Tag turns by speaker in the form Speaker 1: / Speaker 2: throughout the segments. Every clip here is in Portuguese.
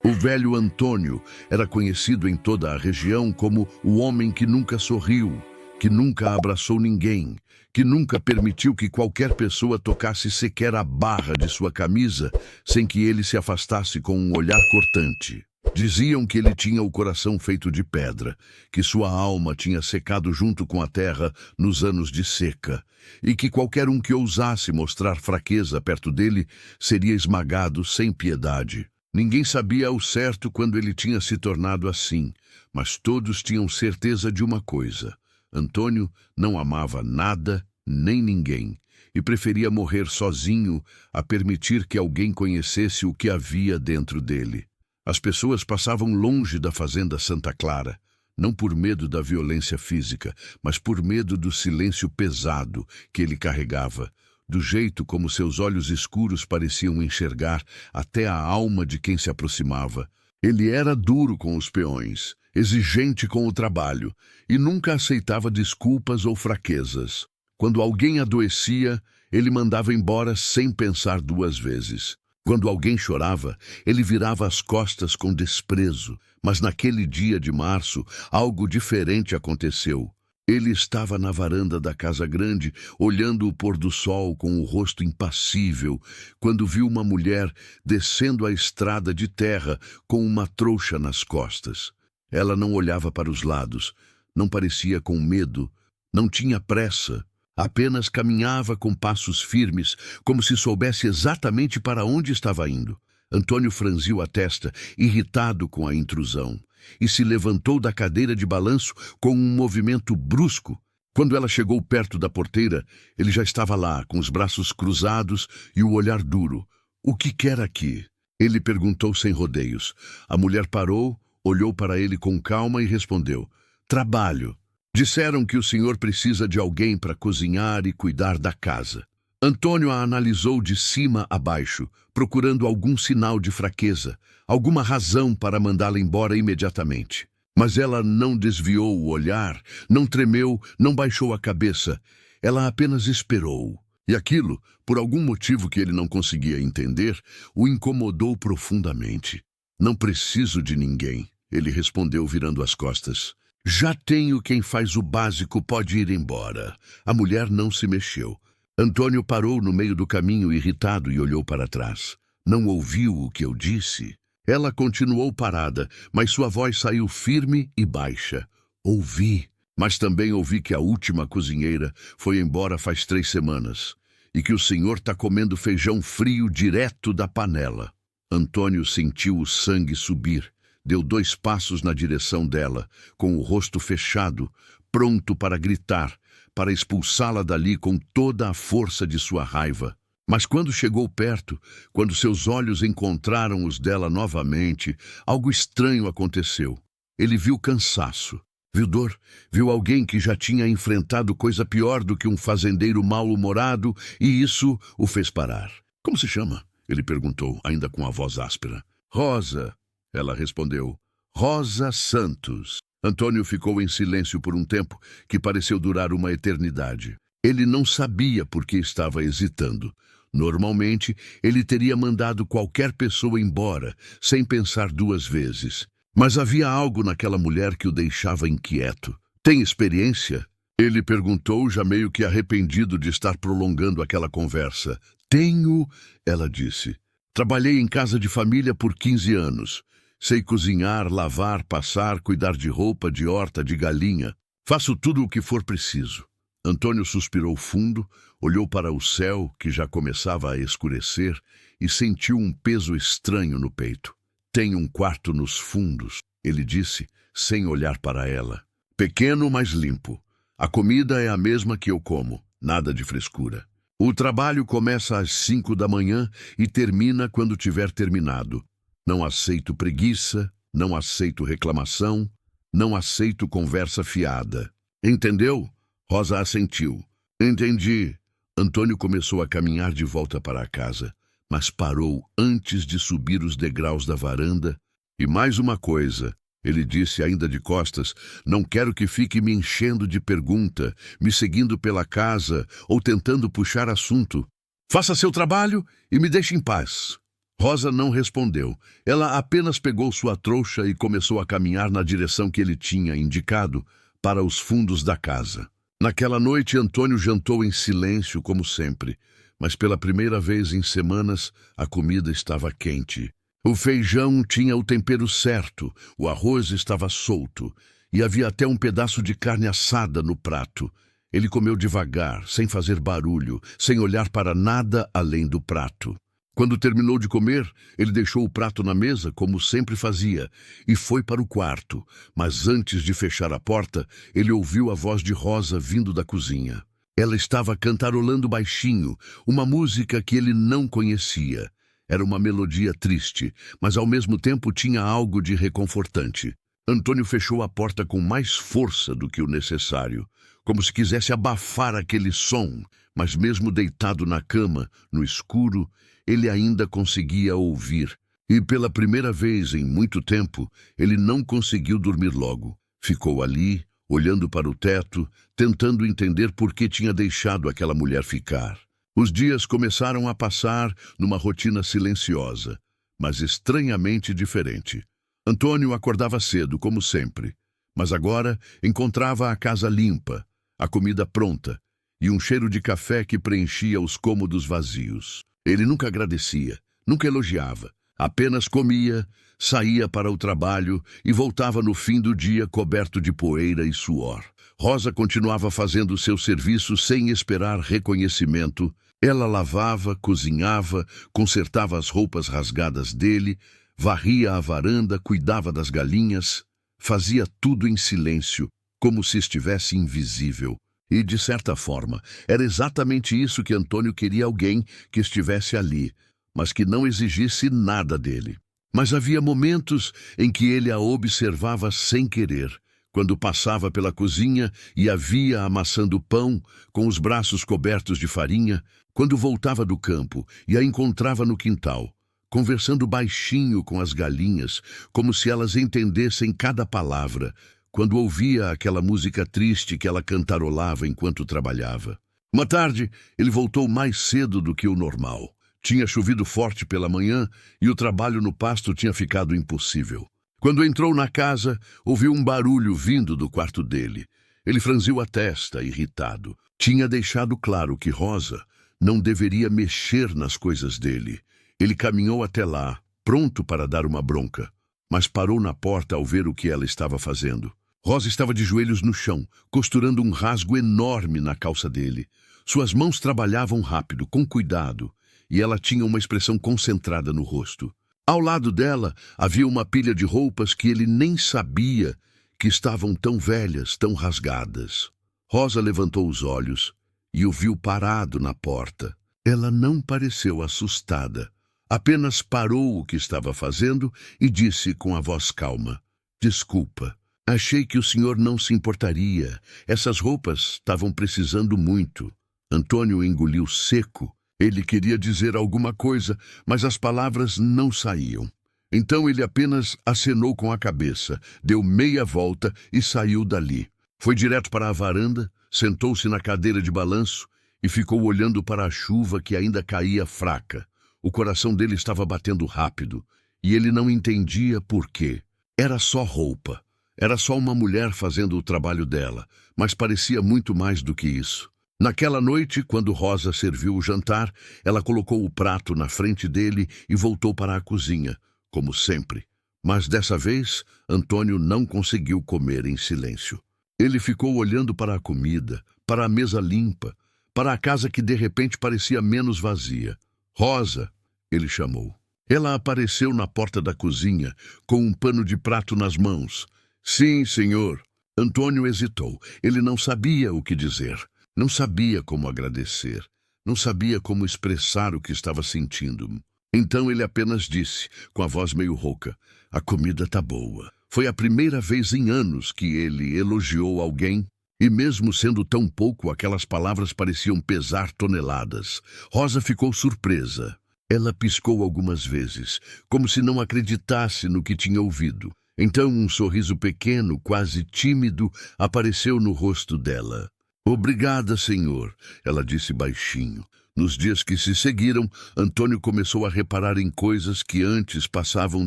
Speaker 1: O velho Antônio era conhecido em toda a região como o homem que nunca sorriu, que nunca abraçou ninguém, que nunca permitiu que qualquer pessoa tocasse sequer a barra de sua camisa sem que ele se afastasse com um olhar cortante. Diziam que ele tinha o coração feito de pedra, que sua alma tinha secado junto com a terra nos anos de seca, e que qualquer um que ousasse mostrar fraqueza perto dele seria esmagado sem piedade. Ninguém sabia ao certo quando ele tinha se tornado assim, mas todos tinham certeza de uma coisa: Antônio não amava nada nem ninguém, e preferia morrer sozinho a permitir que alguém conhecesse o que havia dentro dele. As pessoas passavam longe da fazenda Santa Clara, não por medo da violência física, mas por medo do silêncio pesado que ele carregava, do jeito como seus olhos escuros pareciam enxergar até a alma de quem se aproximava. Ele era duro com os peões, exigente com o trabalho, e nunca aceitava desculpas ou fraquezas. Quando alguém adoecia, ele mandava embora sem pensar duas vezes. Quando alguém chorava, ele virava as costas com desprezo. Mas naquele dia de março, algo diferente aconteceu. Ele estava na varanda da casa grande, olhando o pôr do sol com o rosto impassível, quando viu uma mulher descendo a estrada de terra com uma trouxa nas costas. Ela não olhava para os lados, não parecia com medo, não tinha pressa. Apenas caminhava com passos firmes, como se soubesse exatamente para onde estava indo. Antônio franziu a testa, irritado com a intrusão, e se levantou da cadeira de balanço com um movimento brusco. Quando ela chegou perto da porteira, ele já estava lá, com os braços cruzados e o olhar duro. "O que quer aqui?" Ele perguntou sem rodeios. A mulher parou, olhou para ele com calma e respondeu: "Trabalho. Disseram que o senhor precisa de alguém para cozinhar e cuidar da casa." Antônio a analisou de cima a baixo, procurando algum sinal de fraqueza, alguma razão para mandá-la embora imediatamente. Mas ela não desviou o olhar, não tremeu, não baixou a cabeça. Ela apenas esperou. E aquilo, por algum motivo que ele não conseguia entender, o incomodou profundamente. "Não preciso de ninguém", ele respondeu virando as costas. "Já tenho quem faz o básico, pode ir embora." A mulher não se mexeu. Antônio parou no meio do caminho, irritado, e olhou para trás. "Não ouviu o que eu disse?" Ela continuou parada, mas sua voz saiu firme e baixa. "Ouvi, mas também ouvi que a última cozinheira foi embora faz 3 semanas, e que o senhor está comendo feijão frio direto da panela." Antônio sentiu o sangue subir. Deu 2 passos na direção dela, com o rosto fechado, pronto para gritar, para expulsá-la dali com toda a força de sua raiva. Mas quando chegou perto, quando seus olhos encontraram os dela novamente, algo estranho aconteceu. Ele viu cansaço, viu dor, viu alguém que já tinha enfrentado coisa pior do que um fazendeiro mal-humorado, e isso o fez parar. "Como se chama?" ele perguntou, ainda com a voz áspera. "Rosa", ela respondeu. "Rosa Santos." Antônio ficou em silêncio por um tempo que pareceu durar uma eternidade. Ele não sabia por que estava hesitando. Normalmente, ele teria mandado qualquer pessoa embora, sem pensar 2 vezes. Mas havia algo naquela mulher que o deixava inquieto. "Tem experiência?" ele perguntou, já meio que arrependido de estar prolongando aquela conversa. "Tenho", ela disse. "Trabalhei em casa de família por 15 anos. Sei cozinhar, lavar, passar, cuidar de roupa, de horta, de galinha. Faço tudo o que for preciso." Antônio suspirou fundo, olhou para o céu, que já começava a escurecer, e sentiu um peso estranho no peito. "Tem um quarto nos fundos", ele disse, sem olhar para ela. "Pequeno, mas limpo. A comida é a mesma que eu como, nada de frescura. O trabalho começa às 5 da manhã e termina quando tiver terminado. Não aceito preguiça, não aceito reclamação, não aceito conversa fiada. Entendeu?" Rosa assentiu. "Entendi." Antônio começou a caminhar de volta para a casa, mas parou antes de subir os degraus da varanda. "E mais uma coisa", ele disse ainda de costas, "não quero que fique me enchendo de pergunta, me seguindo pela casa ou tentando puxar assunto. Faça seu trabalho e me deixe em paz." Rosa não respondeu. Ela apenas pegou sua trouxa e começou a caminhar na direção que ele tinha indicado, para os fundos da casa. Naquela noite, Antônio jantou em silêncio, como sempre, mas pela primeira vez em semanas, a comida estava quente. O feijão tinha o tempero certo, o arroz estava solto, e havia até um pedaço de carne assada no prato. Ele comeu devagar, sem fazer barulho, sem olhar para nada além do prato. Quando terminou de comer, ele deixou o prato na mesa, como sempre fazia, e foi para o quarto. Mas antes de fechar a porta, ele ouviu a voz de Rosa vindo da cozinha. Ela estava cantarolando baixinho, uma música que ele não conhecia. Era uma melodia triste, mas ao mesmo tempo tinha algo de reconfortante. Antônio fechou a porta com mais força do que o necessário, como se quisesse abafar aquele som, mas mesmo deitado na cama, no escuro, ele ainda conseguia ouvir. E pela primeira vez em muito tempo, ele não conseguiu dormir logo. Ficou ali, olhando para o teto, tentando entender por que tinha deixado aquela mulher ficar. Os dias começaram a passar numa rotina silenciosa, mas estranhamente diferente. Antônio acordava cedo, como sempre, mas agora encontrava a casa limpa, a comida pronta e um cheiro de café que preenchia os cômodos vazios. Ele nunca agradecia, nunca elogiava, apenas comia, saía para o trabalho e voltava no fim do dia coberto de poeira e suor. Rosa continuava fazendo seu serviço sem esperar reconhecimento. Ela lavava, cozinhava, consertava as roupas rasgadas dele, varria a varanda, cuidava das galinhas, fazia tudo em silêncio, como se estivesse invisível. E, de certa forma, era exatamente isso que Antônio queria: alguém que estivesse ali, mas que não exigisse nada dele. Mas havia momentos em que ele a observava sem querer, quando passava pela cozinha e a via amassando pão, com os braços cobertos de farinha, quando voltava do campo e a encontrava no quintal, conversando baixinho com as galinhas, como se elas entendessem cada palavra, quando ouvia aquela música triste que ela cantarolava enquanto trabalhava. Uma tarde, ele voltou mais cedo do que o normal. Tinha chovido forte pela manhã e o trabalho no pasto tinha ficado impossível. Quando entrou na casa, ouviu um barulho vindo do quarto dele. Ele franziu a testa, irritado. Tinha deixado claro que Rosa não deveria mexer nas coisas dele. Ele caminhou até lá, pronto para dar uma bronca, mas parou na porta ao ver o que ela estava fazendo. Rosa estava de joelhos no chão, costurando um rasgo enorme na calça dele. Suas mãos trabalhavam rápido, com cuidado, e ela tinha uma expressão concentrada no rosto. Ao lado dela havia uma pilha de roupas que ele nem sabia que estavam tão velhas, tão rasgadas. Rosa levantou os olhos e o viu parado na porta. Ela não pareceu assustada, apenas parou o que estava fazendo e disse com a voz calma: "Desculpa. Achei que o senhor não se importaria. Essas roupas estavam precisando muito." Antônio engoliu seco. Ele queria dizer alguma coisa, mas as palavras não saíam. Então ele apenas acenou com a cabeça, deu meia volta e saiu dali. Foi direto para a varanda, sentou-se na cadeira de balanço e ficou olhando para a chuva que ainda caía fraca. O coração dele estava batendo rápido e ele não entendia por quê. Era só roupa. Era só uma mulher fazendo o trabalho dela, mas parecia muito mais do que isso. Naquela noite, quando Rosa serviu o jantar, ela colocou o prato na frente dele e voltou para a cozinha, como sempre. Mas dessa vez, Antônio não conseguiu comer em silêncio. Ele ficou olhando para a comida, para a mesa limpa, para a casa que de repente parecia menos vazia. "Rosa", ele chamou. Ela apareceu na porta da cozinha, com um pano de prato nas mãos. "Sim, senhor." Antônio hesitou. Ele não sabia o que dizer. Não sabia como agradecer. Não sabia como expressar o que estava sentindo. Então ele apenas disse, com a voz meio rouca: "A comida tá boa." Foi a primeira vez em anos que ele elogiou alguém, e mesmo sendo tão pouco, aquelas palavras pareciam pesar toneladas. Rosa ficou surpresa. Ela piscou algumas vezes, como se não acreditasse no que tinha ouvido. Então um sorriso pequeno, quase tímido, apareceu no rosto dela. "Obrigada, senhor", ela disse baixinho. Nos dias que se seguiram, Antônio começou a reparar em coisas que antes passavam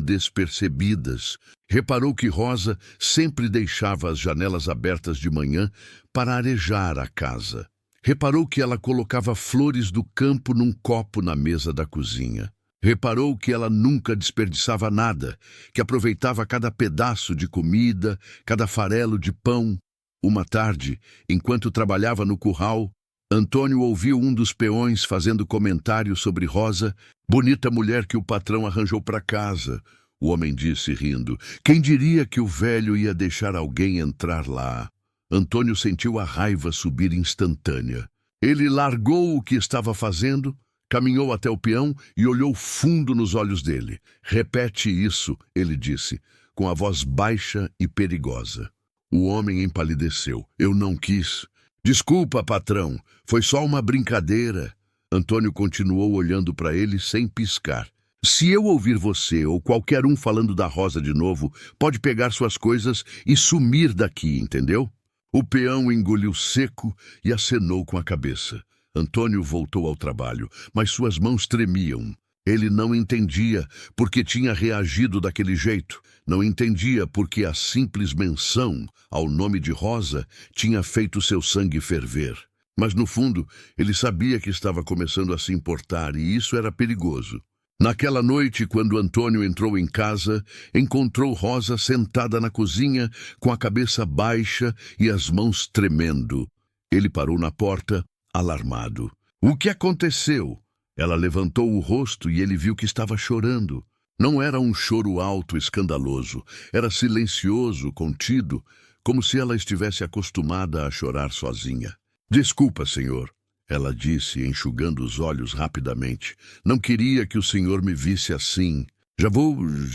Speaker 1: despercebidas. Reparou que Rosa sempre deixava as janelas abertas de manhã para arejar a casa. Reparou que ela colocava flores do campo num copo na mesa da cozinha. Reparou que ela nunca desperdiçava nada, que aproveitava cada pedaço de comida, cada farelo de pão. Uma tarde, enquanto trabalhava no curral, Antônio ouviu um dos peões fazendo comentários sobre Rosa, bonita mulher que o patrão arranjou para casa. O homem disse, rindo, quem diria que o velho ia deixar alguém entrar lá? Antônio sentiu a raiva subir instantânea. Ele largou o que estava fazendo, caminhou até o peão e olhou fundo nos olhos dele. Repete isso, ele disse, com a voz baixa e perigosa. O homem empalideceu. Eu não quis. Desculpa, patrão, foi só uma brincadeira. Antônio continuou olhando para ele sem piscar. Se eu ouvir você ou qualquer um falando da Rosa de novo, pode pegar suas coisas e sumir daqui, entendeu? O peão engoliu seco e acenou com a cabeça. Antônio voltou ao trabalho, mas suas mãos tremiam. Ele não entendia por que tinha reagido daquele jeito. Não entendia por que a simples menção ao nome de Rosa tinha feito seu sangue ferver. Mas, no fundo, ele sabia que estava começando a se importar e isso era perigoso. Naquela noite, quando Antônio entrou em casa, encontrou Rosa sentada na cozinha, com a cabeça baixa e as mãos tremendo. Ele parou na porta, alarmado. O que aconteceu? Ela levantou o rosto e ele viu que estava chorando. Não era um choro alto, escandaloso. Era silencioso, contido, como se ela estivesse acostumada a chorar sozinha. Desculpa, senhor. Ela disse, enxugando os olhos rapidamente. Não queria que o senhor me visse assim. Já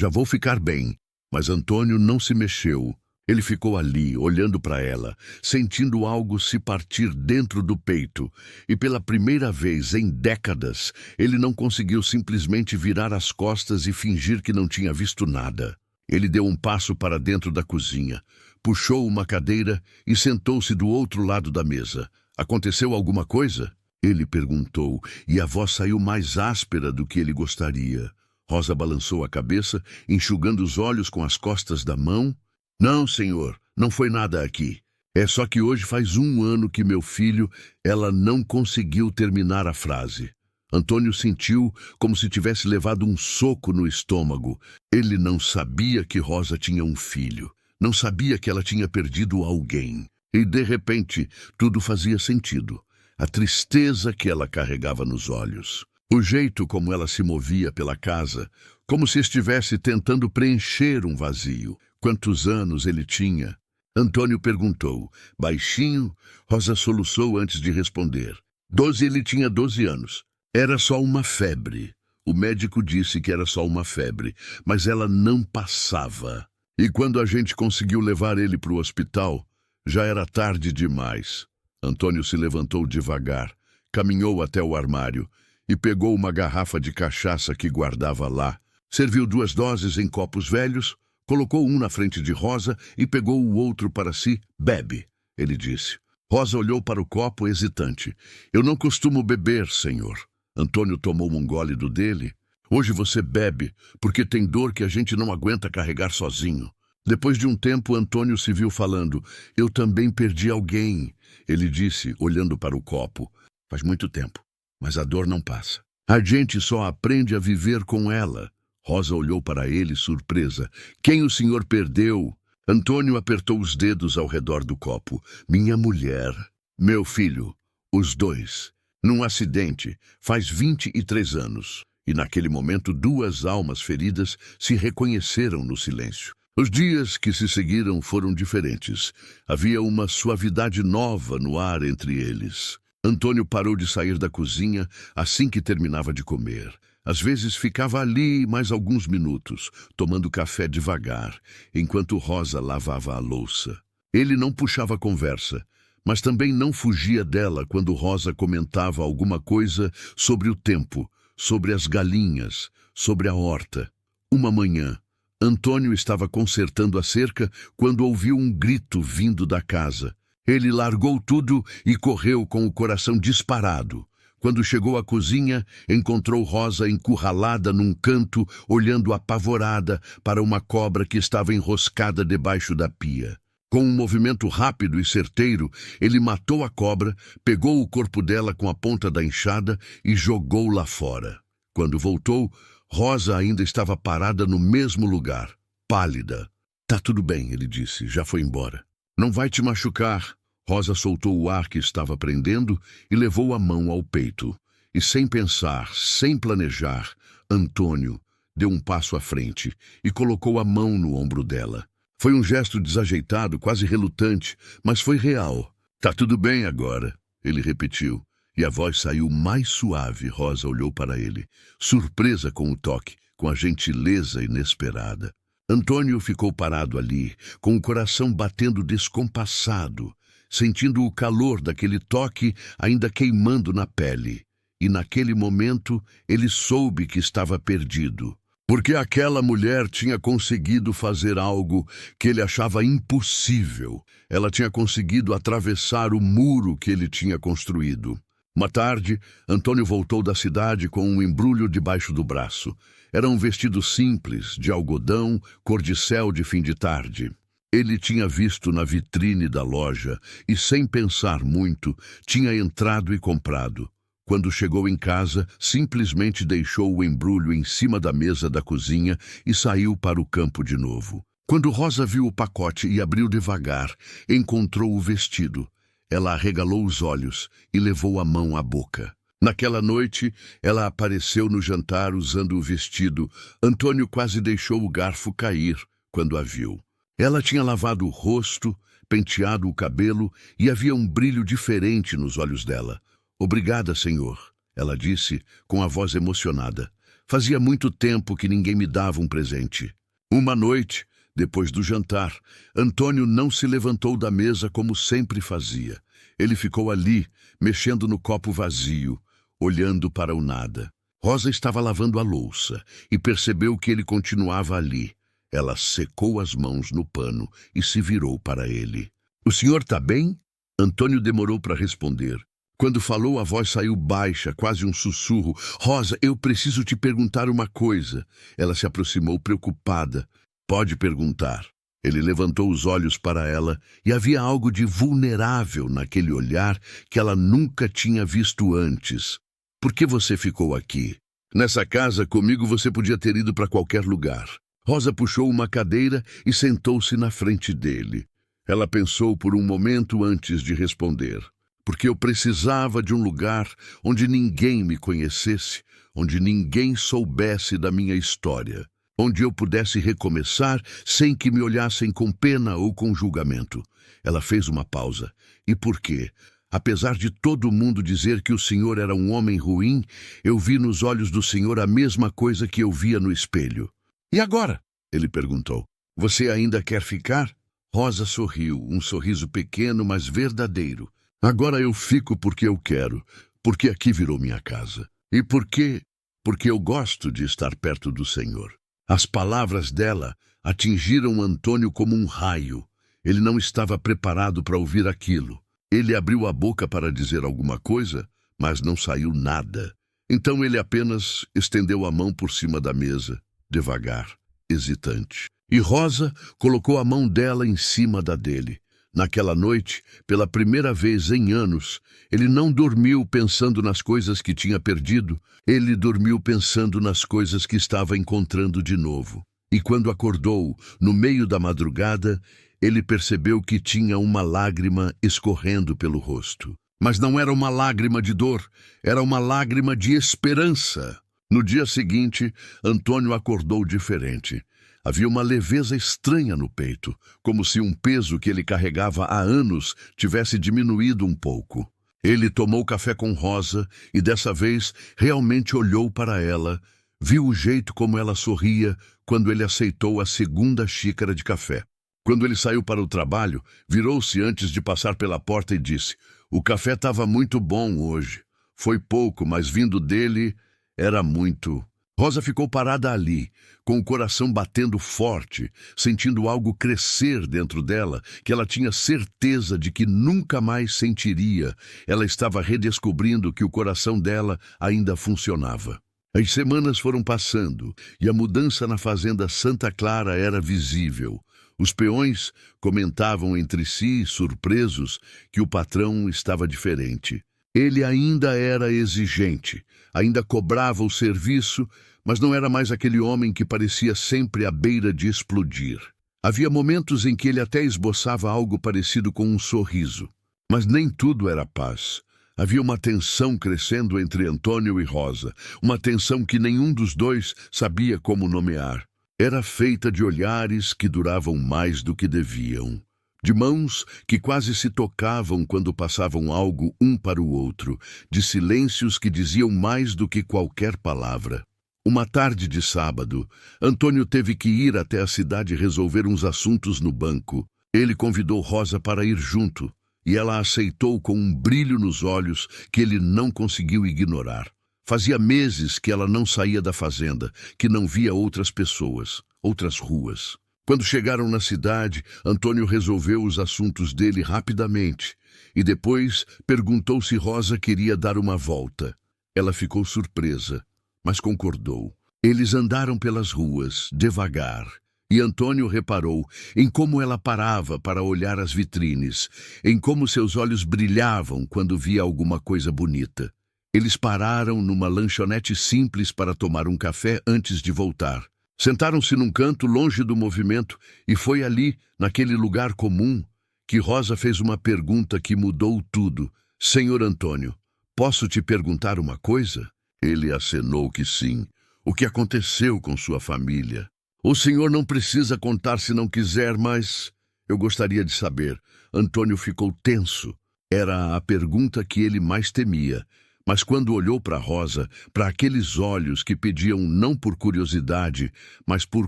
Speaker 1: vou ficar bem. Mas Antônio não se mexeu. Ele ficou ali, olhando para ela, sentindo algo se partir dentro do peito. E pela primeira vez em décadas, ele não conseguiu simplesmente virar as costas e fingir que não tinha visto nada. Ele deu um passo para dentro da cozinha, puxou uma cadeira e sentou-se do outro lado da mesa. Aconteceu alguma coisa? Ele perguntou, e a voz saiu mais áspera do que ele gostaria. Rosa balançou a cabeça, enxugando os olhos com as costas da mão. Não, senhor, não foi nada aqui. É só que hoje faz 1 ano que meu filho... Ela não conseguiu terminar a frase. Antônio sentiu como se tivesse levado um soco no estômago. Ele não sabia que Rosa tinha um filho. Não sabia que ela tinha perdido alguém. E, de repente, tudo fazia sentido. A tristeza que ela carregava nos olhos. O jeito como ela se movia pela casa, como se estivesse tentando preencher um vazio. Quantos anos ele tinha? Antônio perguntou. Baixinho, Rosa soluçou antes de responder. 12, ele tinha 12 anos. Era só uma febre. O médico disse que era só uma febre, mas ela não passava. E quando a gente conseguiu levar ele para o hospital, já era tarde demais. Antônio se levantou devagar, caminhou até o armário e pegou uma garrafa de cachaça que guardava lá. Serviu 2 doses em copos velhos, colocou um na frente de Rosa e pegou o outro para si. Bebe, ele disse. Rosa olhou para o copo hesitante. Eu não costumo beber, senhor. Antônio tomou um gole do dele. Hoje você bebe, porque tem dor que a gente não aguenta carregar sozinho. Depois de um tempo, Antônio se viu falando. Eu também perdi alguém, ele disse, olhando para o copo. Faz muito tempo, mas a dor não passa. A gente só aprende a viver com ela. Rosa olhou para ele, surpresa. Quem o senhor perdeu? Antônio apertou os dedos ao redor do copo. Minha mulher. Meu filho. Os 2. Num acidente, faz 23 anos. E naquele momento 2 almas feridas se reconheceram no silêncio. Os dias que se seguiram foram diferentes. Havia uma suavidade nova no ar entre eles. Antônio parou de sair da cozinha assim que terminava de comer. Às vezes ficava ali mais alguns minutos, tomando café devagar, enquanto Rosa lavava a louça. Ele não puxava conversa, mas também não fugia dela quando Rosa comentava alguma coisa sobre o tempo, sobre as galinhas, sobre a horta. Uma manhã, Antônio estava consertando a cerca quando ouviu um grito vindo da casa. Ele largou tudo e correu com o coração disparado. Quando chegou à cozinha, encontrou Rosa encurralada num canto, olhando apavorada para uma cobra que estava enroscada debaixo da pia. Com um movimento rápido e certeiro, ele matou a cobra, pegou o corpo dela com a ponta da enxada e jogou lá fora. Quando voltou, Rosa ainda estava parada no mesmo lugar, pálida. "Tá tudo bem", ele disse, "já foi embora." "Não vai te machucar." Rosa soltou o ar que estava prendendo e levou a mão ao peito. E sem pensar, sem planejar, Antônio deu um passo à frente e colocou a mão no ombro dela. Foi um gesto desajeitado, quase relutante, mas foi real. "Tá tudo bem agora", ele repetiu. E a voz saiu mais suave. Rosa olhou para ele, surpresa com o toque, com a gentileza inesperada. Antônio ficou parado ali, com o coração batendo descompassado, sentindo o calor daquele toque ainda queimando na pele. E naquele momento ele soube que estava perdido, porque aquela mulher tinha conseguido fazer algo que ele achava impossível. Ela tinha conseguido atravessar o muro que ele tinha construído. Uma tarde, Antônio voltou da cidade com um embrulho debaixo do braço. Era um vestido simples, de algodão, cor de céu de fim de tarde. Ele tinha visto na vitrine da loja e, sem pensar muito, tinha entrado e comprado. Quando chegou em casa, simplesmente deixou o embrulho em cima da mesa da cozinha e saiu para o campo de novo. Quando Rosa viu o pacote e abriu devagar, encontrou o vestido. Ela arregalou os olhos e levou a mão à boca. Naquela noite, ela apareceu no jantar usando o vestido. Antônio quase deixou o garfo cair quando a viu. Ela tinha lavado o rosto, penteado o cabelo e havia um brilho diferente nos olhos dela. "Obrigada, senhor", ela disse com a voz emocionada. "Fazia muito tempo que ninguém me dava um presente." Uma noite, depois do jantar, Antônio não se levantou da mesa como sempre fazia. Ele ficou ali, mexendo no copo vazio, olhando para o nada. Rosa estava lavando a louça e percebeu que ele continuava ali. Ela secou as mãos no pano e se virou para ele. "O senhor está bem?" Antônio demorou para responder. Quando falou, a voz saiu baixa, quase um sussurro. "Rosa, eu preciso te perguntar uma coisa." Ela se aproximou, preocupada. "Pode perguntar." Ele levantou os olhos para ela e havia algo de vulnerável naquele olhar que ela nunca tinha visto antes. "Por que você ficou aqui? Nessa casa, comigo você podia ter ido para qualquer lugar." Rosa puxou uma cadeira e sentou-se na frente dele. Ela pensou por um momento antes de responder. "Porque eu precisava de um lugar onde ninguém me conhecesse, onde ninguém soubesse da minha história, onde eu pudesse recomeçar sem que me olhassem com pena ou com julgamento." Ela fez uma pausa. "E por quê? Apesar de todo mundo dizer que o senhor era um homem ruim, eu vi nos olhos do senhor a mesma coisa que eu via no espelho." "E agora?" ele perguntou. "Você ainda quer ficar?" Rosa sorriu, um sorriso pequeno, mas verdadeiro. "Agora eu fico porque eu quero, porque aqui virou minha casa. E por quê? Porque eu gosto de estar perto do Senhor." As palavras dela atingiram Antônio como um raio. Ele não estava preparado para ouvir aquilo. Ele abriu a boca para dizer alguma coisa, mas não saiu nada. Então ele apenas estendeu a mão por cima da mesa, devagar, hesitante. E Rosa colocou a mão dela em cima da dele. Naquela noite, pela primeira vez em anos, ele não dormiu pensando nas coisas que tinha perdido, ele dormiu pensando nas coisas que estava encontrando de novo. E quando acordou, no meio da madrugada, ele percebeu que tinha uma lágrima escorrendo pelo rosto. Mas não era uma lágrima de dor, era uma lágrima de esperança. No dia seguinte, Antônio acordou diferente. Havia uma leveza estranha no peito, como se um peso que ele carregava há anos tivesse diminuído um pouco. Ele tomou café com Rosa e dessa vez realmente olhou para ela, viu o jeito como ela sorria quando ele aceitou a segunda xícara de café. Quando ele saiu para o trabalho, virou-se antes de passar pela porta e disse: "O café estava muito bom hoje. Foi pouco, mas vindo dele, era muito." Rosa ficou parada ali, com o coração batendo forte, sentindo algo crescer dentro dela, que ela tinha certeza de que nunca mais sentiria. Ela estava redescobrindo que o coração dela ainda funcionava. As semanas foram passando e a mudança na fazenda Santa Clara era visível. Os peões comentavam entre si, surpresos, que o patrão estava diferente. Ele ainda era exigente, ainda cobrava o serviço, mas não era mais aquele homem que parecia sempre à beira de explodir. Havia momentos em que ele até esboçava algo parecido com um sorriso. Mas nem tudo era paz. Havia uma tensão crescendo entre Antônio e Rosa, uma tensão que nenhum dos dois sabia como nomear. Era feita de olhares que duravam mais do que deviam, de mãos que quase se tocavam quando passavam algo um para o outro, de silêncios que diziam mais do que qualquer palavra. Uma tarde de sábado, Antônio teve que ir até a cidade resolver uns assuntos no banco. Ele convidou Rosa para ir junto, e ela aceitou com um brilho nos olhos que ele não conseguiu ignorar. Fazia meses que ela não saía da fazenda, que não via outras pessoas, outras ruas. Quando chegaram na cidade, Antônio resolveu os assuntos dele rapidamente e depois perguntou se Rosa queria dar uma volta. Ela ficou surpresa, mas concordou. Eles andaram pelas ruas, devagar, e Antônio reparou em como ela parava para olhar as vitrines, em como seus olhos brilhavam quando via alguma coisa bonita. Eles pararam numa lanchonete simples para tomar um café antes de voltar. Sentaram-se num canto longe do movimento e foi ali, naquele lugar comum, que Rosa fez uma pergunta que mudou tudo. Senhor Antônio, posso te perguntar uma coisa? Ele acenou que sim. O que aconteceu com sua família? O senhor não precisa contar se não quiser, mas eu gostaria de saber. Antônio ficou tenso. Era a pergunta que ele mais temia. Mas quando olhou para Rosa, para aqueles olhos que pediam não por curiosidade, mas por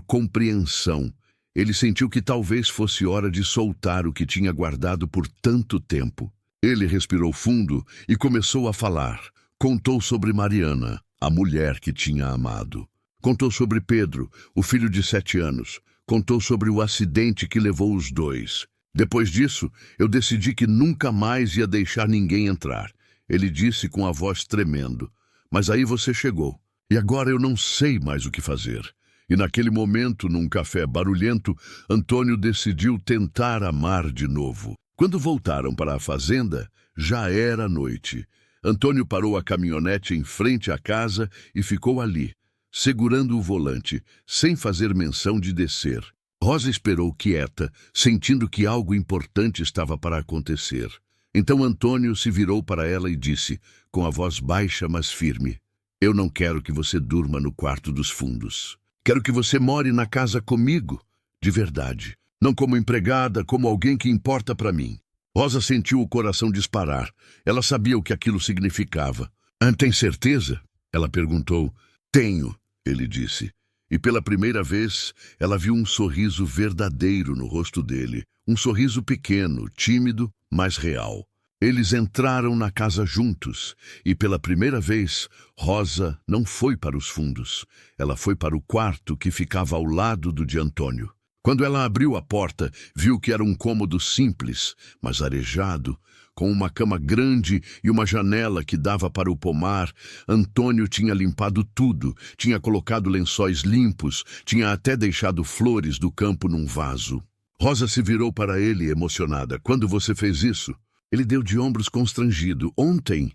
Speaker 1: compreensão, ele sentiu que talvez fosse hora de soltar o que tinha guardado por tanto tempo. Ele respirou fundo e começou a falar. Contou sobre Mariana, a mulher que tinha amado. Contou sobre Pedro, o filho de 7 anos. Contou sobre o acidente que levou os dois. Depois disso, eu decidi que nunca mais ia deixar ninguém entrar. Ele disse com a voz tremendo. Mas aí você chegou. E agora eu não sei mais o que fazer. E naquele momento, num café barulhento, Antônio decidiu tentar amar de novo. Quando voltaram para a fazenda, já era noite. Antônio parou a caminhonete em frente à casa e ficou ali, segurando o volante, sem fazer menção de descer. Rosa esperou quieta, sentindo que algo importante estava para acontecer. Então Antônio se virou para ela e disse, com a voz baixa mas firme, eu não quero que você durma no quarto dos fundos. Quero que você more na casa comigo, de verdade. Não como empregada, como alguém que importa para mim. Rosa sentiu o coração disparar. Ela sabia o que aquilo significava. Tem certeza? Ela perguntou. Tenho, ele disse. E pela primeira vez, ela viu um sorriso verdadeiro no rosto dele. Um sorriso pequeno, tímido, mas real. Eles entraram na casa juntos, e pela primeira vez, Rosa não foi para os fundos. Ela foi para o quarto que ficava ao lado do de Antônio. Quando ela abriu a porta, viu que era um cômodo simples, mas arejado, com uma cama grande e uma janela que dava para o pomar. Antônio tinha limpado tudo, tinha colocado lençóis limpos, tinha até deixado flores do campo num vaso. Rosa se virou para ele, emocionada. Quando você fez isso? Ele deu de ombros constrangido. Ontem,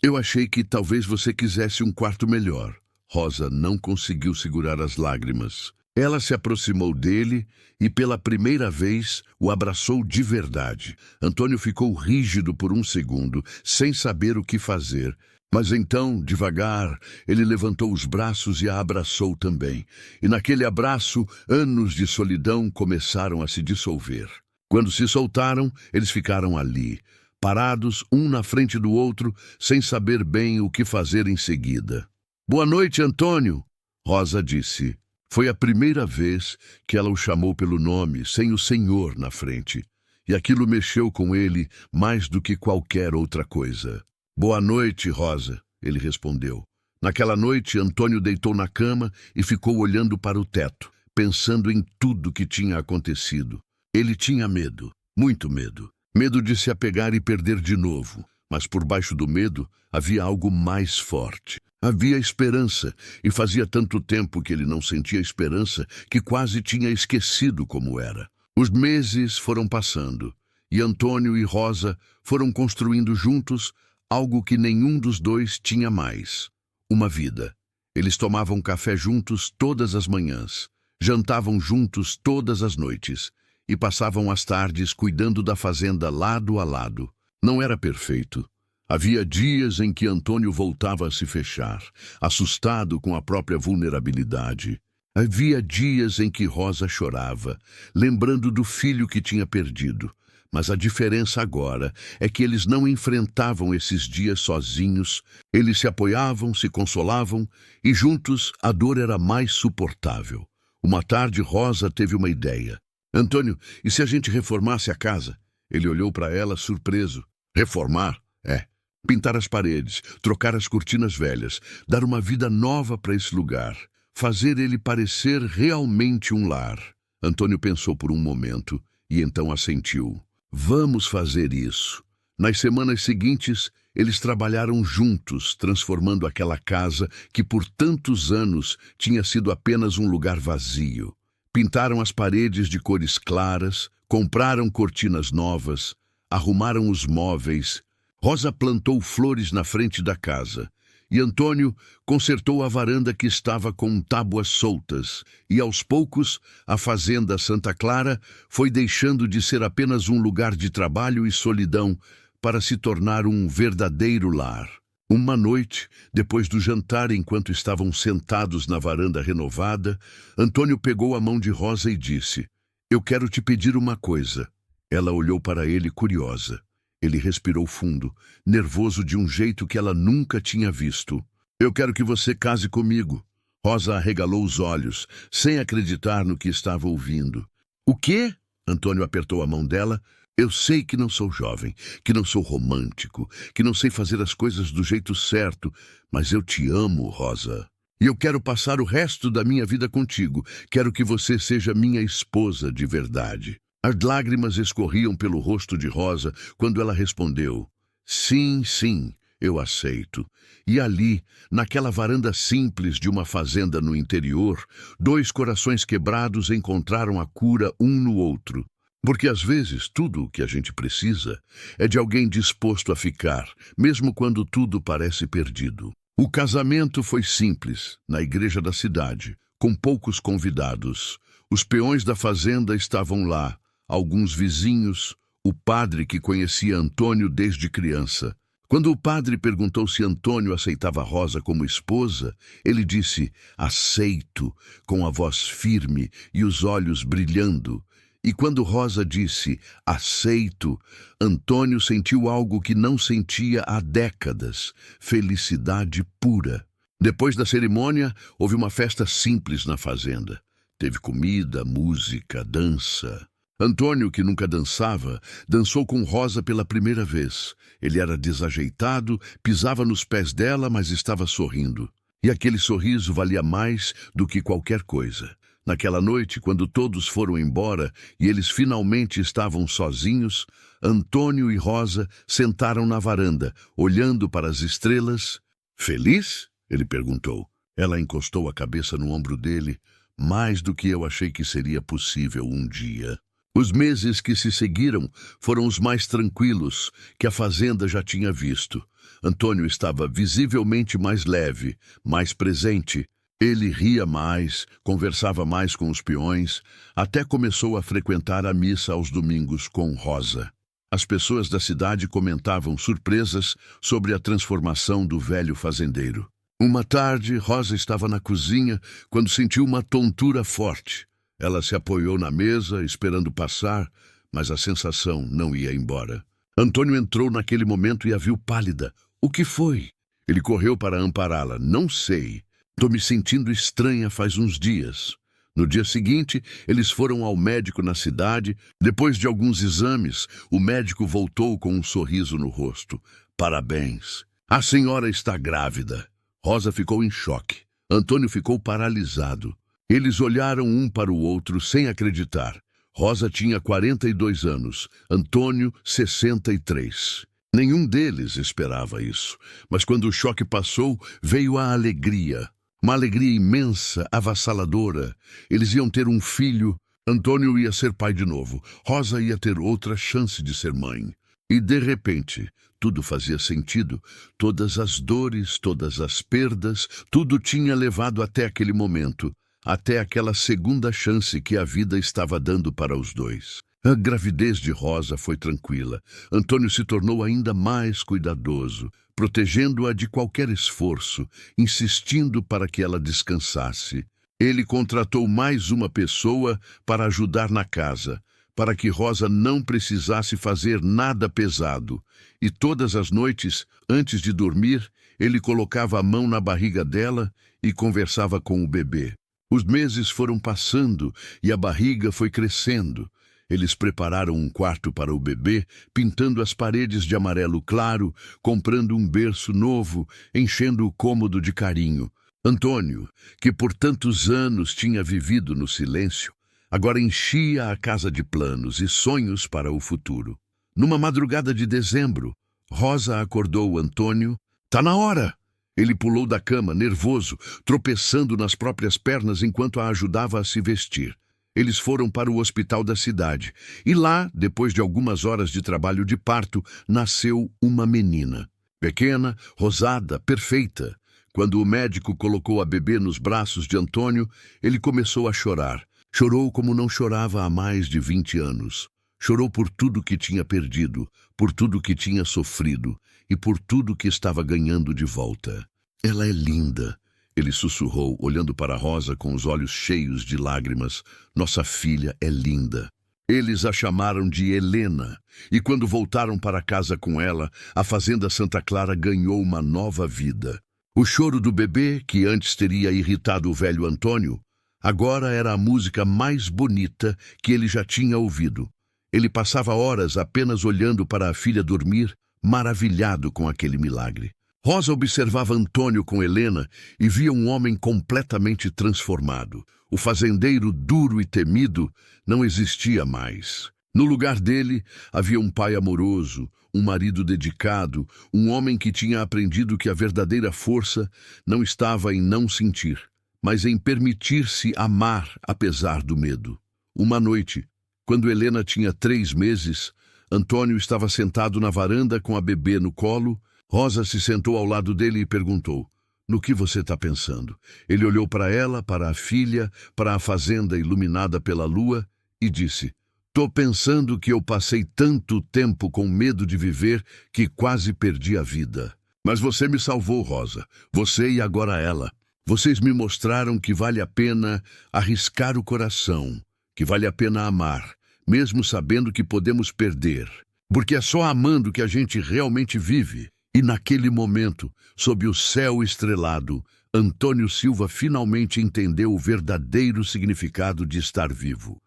Speaker 1: eu achei que talvez você quisesse um quarto melhor. Rosa não conseguiu segurar as lágrimas. Ela se aproximou dele e, pela primeira vez, o abraçou de verdade. Antônio ficou rígido por um segundo, sem saber o que fazer. Mas então, devagar, ele levantou os braços e a abraçou também. E naquele abraço, anos de solidão começaram a se dissolver. Quando se soltaram, eles ficaram ali, parados, um na frente do outro, sem saber bem o que fazer em seguida. Boa noite, Antônio, Rosa disse. Foi a primeira vez que ela o chamou pelo nome, sem o senhor na frente. E aquilo mexeu com ele mais do que qualquer outra coisa. Boa noite, Rosa, ele respondeu. Naquela noite, Antônio deitou na cama e ficou olhando para o teto, pensando em tudo que tinha acontecido. Ele tinha medo, muito medo. Medo de se apegar e perder de novo. Mas por baixo do medo havia algo mais forte. Havia esperança, e fazia tanto tempo que ele não sentia esperança que quase tinha esquecido como era. Os meses foram passando, e Antônio e Rosa foram construindo juntos algo que nenhum dos dois tinha mais: uma vida. Eles tomavam café juntos todas as manhãs, jantavam juntos todas as noites e passavam as tardes cuidando da fazenda lado a lado. Não era perfeito. Havia dias em que Antônio voltava a se fechar, assustado com a própria vulnerabilidade. Havia dias em que Rosa chorava, lembrando do filho que tinha perdido. Mas a diferença agora é que eles não enfrentavam esses dias sozinhos. Eles se apoiavam, se consolavam, e juntos a dor era mais suportável. Uma tarde, Rosa teve uma ideia. Antônio, e se a gente reformasse a casa? Ele olhou para ela surpreso. Reformar? É. Pintar as paredes, trocar as cortinas velhas, dar uma vida nova para esse lugar, fazer ele parecer realmente um lar. Antônio pensou por um momento e então assentiu. Vamos fazer isso. Nas semanas seguintes, eles trabalharam juntos, transformando aquela casa que por tantos anos tinha sido apenas um lugar vazio. Pintaram as paredes de cores claras, compraram cortinas novas, arrumaram os móveis. Rosa plantou flores na frente da casa, e Antônio consertou a varanda que estava com tábuas soltas, e aos poucos a fazenda Santa Clara foi deixando de ser apenas um lugar de trabalho e solidão para se tornar um verdadeiro lar. Uma noite, depois do jantar, enquanto estavam sentados na varanda renovada, Antônio pegou a mão de Rosa e disse: "Eu quero te pedir uma coisa." Ela olhou para ele curiosa. Ele respirou fundo, nervoso de um jeito que ela nunca tinha visto. "Eu quero que você case comigo." Rosa arregalou os olhos, sem acreditar no que estava ouvindo. "O quê?" Antônio apertou a mão dela. "Eu sei que não sou jovem, que não sou romântico, que não sei fazer as coisas do jeito certo, mas eu te amo, Rosa. E eu quero passar o resto da minha vida contigo. Quero que você seja minha esposa de verdade." As lágrimas escorriam pelo rosto de Rosa quando ela respondeu: "Sim, sim, eu aceito." E ali, naquela varanda simples de uma fazenda no interior, dois corações quebrados encontraram a cura um no outro. Porque às vezes tudo o que a gente precisa é de alguém disposto a ficar, mesmo quando tudo parece perdido. O casamento foi simples, na igreja da cidade, com poucos convidados. Os peões da fazenda estavam lá, alguns vizinhos, o padre que conhecia Antônio desde criança. Quando o padre perguntou se Antônio aceitava Rosa como esposa, ele disse "aceito", com a voz firme e os olhos brilhando. E quando Rosa disse "aceito", Antônio sentiu algo que não sentia há décadas: felicidade pura. Depois da cerimônia, houve uma festa simples na fazenda. Teve comida, música, dança. Antônio, que nunca dançava, dançou com Rosa pela primeira vez. Ele era desajeitado, pisava nos pés dela, mas estava sorrindo. E aquele sorriso valia mais do que qualquer coisa. Naquela noite, quando todos foram embora e eles finalmente estavam sozinhos, Antônio e Rosa sentaram na varanda, olhando para as estrelas. "Feliz?" ele perguntou. Ela encostou a cabeça no ombro dele. "Mais do que eu achei que seria possível um dia." Os meses que se seguiram foram os mais tranquilos que a fazenda já tinha visto. Antônio estava visivelmente mais leve, mais presente. Ele ria mais, conversava mais com os peões, até começou a frequentar a missa aos domingos com Rosa. As pessoas da cidade comentavam surpresas sobre a transformação do velho fazendeiro. Uma tarde, Rosa estava na cozinha quando sentiu uma tontura forte. Ela se apoiou na mesa, esperando passar, mas a sensação não ia embora. Antônio entrou naquele momento e a viu pálida. "O que foi?" Ele correu para ampará-la. "Não sei. Estou me sentindo estranha faz uns dias." No dia seguinte, eles foram ao médico na cidade. Depois de alguns exames, o médico voltou com um sorriso no rosto. "Parabéns. A senhora está grávida." Rosa ficou em choque. Antônio ficou paralisado. Eles olharam um para o outro sem acreditar. Rosa tinha 42 anos, Antônio 63. Nenhum deles esperava isso, mas quando o choque passou, veio a alegria. Uma alegria imensa, avassaladora. Eles iam ter um filho. Antônio ia ser pai de novo. Rosa ia ter outra chance de ser mãe. E, de repente, tudo fazia sentido. Todas as dores, todas as perdas, tudo tinha levado até aquele momento, até aquela segunda chance que a vida estava dando para os dois. A gravidez de Rosa foi tranquila. Antônio se tornou ainda mais cuidadoso, protegendo-a de qualquer esforço, insistindo para que ela descansasse. Ele contratou mais uma pessoa para ajudar na casa, para que Rosa não precisasse fazer nada pesado. E todas as noites, antes de dormir, ele colocava a mão na barriga dela e conversava com o bebê. Os meses foram passando e a barriga foi crescendo. Eles prepararam um quarto para o bebê, pintando as paredes de amarelo claro, comprando um berço novo, enchendo o cômodo de carinho. Antônio, que por tantos anos tinha vivido no silêncio, agora enchia a casa de planos e sonhos para o futuro. Numa madrugada de dezembro, Rosa acordou Antônio. "Tá na hora!" Ele pulou da cama, nervoso, tropeçando nas próprias pernas enquanto a ajudava a se vestir. Eles foram para o hospital da cidade. E lá, depois de algumas horas de trabalho de parto, nasceu uma menina. Pequena, rosada, perfeita. Quando o médico colocou a bebê nos braços de Antônio, ele começou a chorar. Chorou como não chorava há mais de 20 anos. Chorou por tudo que tinha perdido, por tudo que tinha sofrido e por tudo que estava ganhando de volta. "Ela é linda", ele sussurrou, olhando para Rosa com os olhos cheios de lágrimas. "Nossa filha é linda." Eles a chamaram de Helena, e quando voltaram para casa com ela, a Fazenda Santa Clara ganhou uma nova vida. O choro do bebê, que antes teria irritado o velho Antônio, agora era a música mais bonita que ele já tinha ouvido. Ele passava horas apenas olhando para a filha dormir, maravilhado com aquele milagre. Rosa observava Antônio com Helena e via um homem completamente transformado. O fazendeiro duro e temido não existia mais. No lugar dele havia um pai amoroso, um marido dedicado, um homem que tinha aprendido que a verdadeira força não estava em não sentir, mas em permitir-se amar apesar do medo. Uma noite, quando Helena tinha 3 meses, Antônio estava sentado na varanda com a bebê no colo. Rosa se sentou ao lado dele e perguntou: "No que você está pensando?" Ele olhou para ela, para a filha, para a fazenda iluminada pela lua e disse: "Tô pensando que eu passei tanto tempo com medo de viver que quase perdi a vida. Mas você me salvou, Rosa. Você e agora ela. Vocês me mostraram que vale a pena arriscar o coração, que vale a pena amar, mesmo sabendo que podemos perder. Porque é só amando que a gente realmente vive." E naquele momento, sob o céu estrelado, Antônio Silva finalmente entendeu o verdadeiro significado de estar vivo.